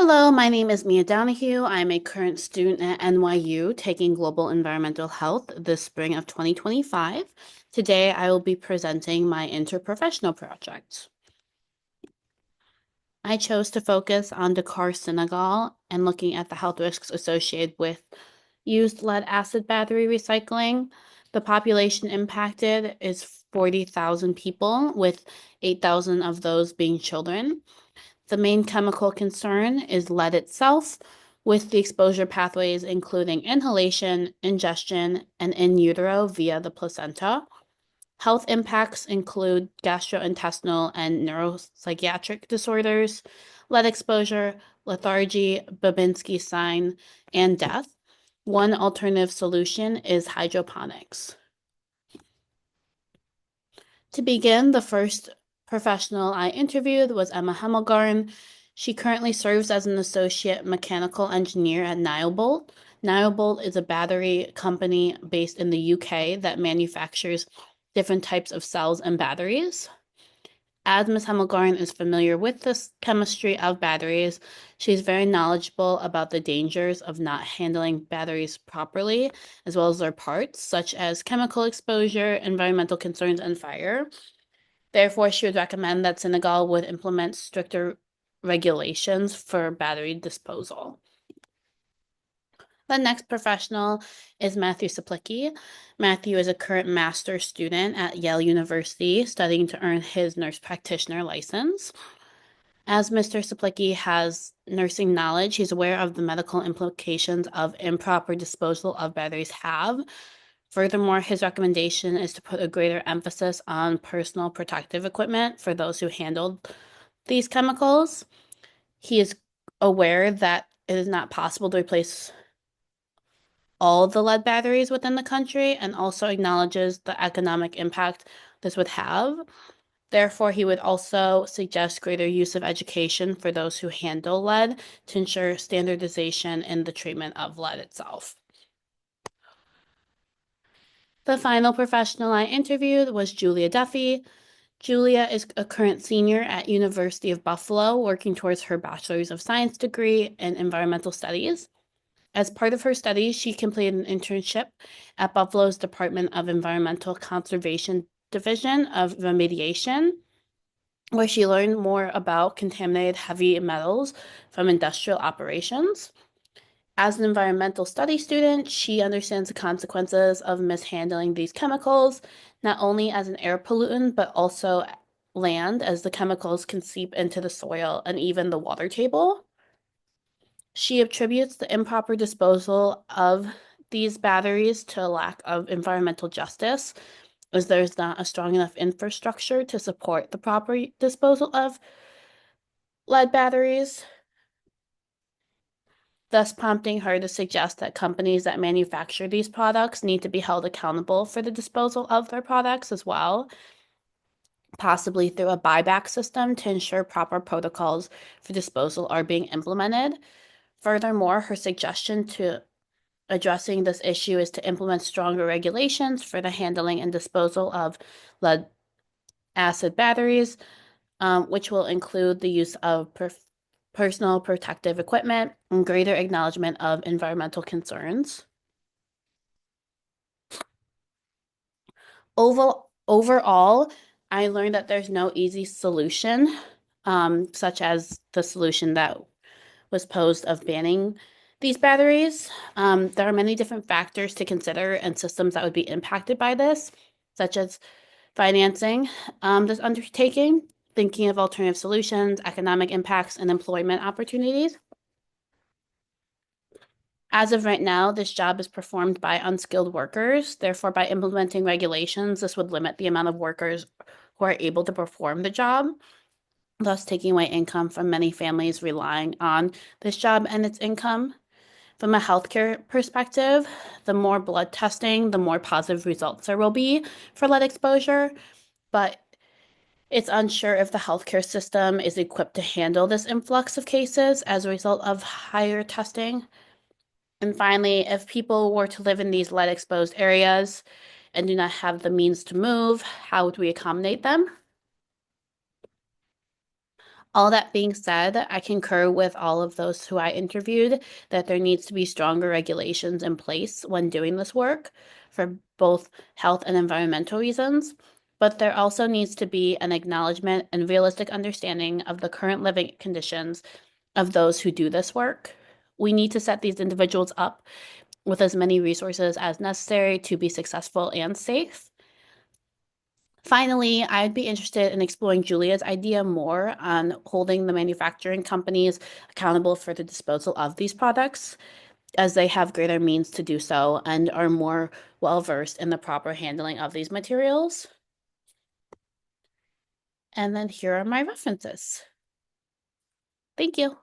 Hello, my name is Mia Donohue. I'm a current student at NYU taking Global Environmental Health this spring of 2025. Today, I will be presenting my interprofessional project. I chose to focus on Dakar, Senegal, and looking at the health risks associated with used lead acid battery recycling. The population impacted is 40,000 people, with 8,000 of those being children. The main chemical concern is lead itself, with the exposure pathways including inhalation, ingestion, and in utero via the placenta. Health impacts include gastrointestinal and neuropsychiatric disorders, lead exposure, lethargy, Babinski sign, and death. One alternative solution is hydroponics. To begin, the first professional I interviewed was Emma Hemmelgarn. She currently serves as an associate mechanical engineer at Nyobolt. Nyobolt is a battery company based in the UK that manufactures different types of cells and batteries. As Ms. Hemmelgarn is familiar with the chemistry of batteries, she's very knowledgeable about the dangers of not handling batteries properly, as well as their parts, such as chemical exposure, environmental concerns, and fire. Therefore, she would recommend that Senegal would implement stricter regulations for battery disposal. The next professional is Matthew Saplicki. Matthew is a current master's student at Yale University studying to earn his nurse practitioner license. As Mr. Saplicki has nursing knowledge, he's aware of the medical implications of improper disposal of batteries have. Furthermore, his recommendation is to put a greater emphasis on personal protective equipment for those who handled these chemicals. He is aware that it is not possible to replace all the lead batteries within the country and also acknowledges the economic impact this would have. Therefore, he would also suggest greater use of education for those who handle lead to ensure standardization in the treatment of lead itself. The final professional I interviewed was Julia Duffy. Julia is a current senior at University of Buffalo, working towards her Bachelor's of Science degree in Environmental Studies. As part of her studies, she completed an internship at Buffalo's Department of Environmental Conservation Division of Remediation, where she learned more about contaminated heavy metals from industrial operations. As an environmental studies student, she understands the consequences of mishandling these chemicals, not only as an air pollutant, but also land, as the chemicals can seep into the soil and even the water table. She attributes the improper disposal of these batteries to a lack of environmental justice, as there's not a strong enough infrastructure to support the proper disposal of lead batteries, thus prompting her to suggest that companies that manufacture these products need to be held accountable for the disposal of their products as well, possibly through a buyback system to ensure proper protocols for disposal are being implemented. Furthermore, her suggestion to addressing this issue is to implement stronger regulations for the handling and disposal of lead acid batteries, which will include the use of personal protective equipment and greater acknowledgement of environmental concerns. Overall, I learned that there's no easy solution, such as the solution that was posed of banning these batteries. There are many different factors to consider and systems that would be impacted by this, such as financing this undertaking, thinking of alternative solutions, economic impacts, and employment opportunities. As of right now, this job is performed by unskilled workers. Therefore, by implementing regulations, this would limit the amount of workers who are able to perform the job, thus taking away income from many families relying on this job and its income. From a healthcare perspective, the more blood testing, the more positive results there will be for lead exposure, but it's unsure if the healthcare system is equipped to handle this influx of cases as a result of higher testing. And finally, if people were to live in these lead exposed areas and do not have the means to move, how would we accommodate them? All that being said, I concur with all of those who I interviewed that there needs to be stronger regulations in place when doing this work for both health and environmental reasons. But there also needs to be an acknowledgement and realistic understanding of the current living conditions of those who do this work. We need to set these individuals up with as many resources as necessary to be successful and safe. Finally, I'd be interested in exploring Julia's idea more on holding the manufacturing companies accountable for the disposal of these products, as they have greater means to do so and are more well-versed in the proper handling of these materials. And then here are my references. Thank you.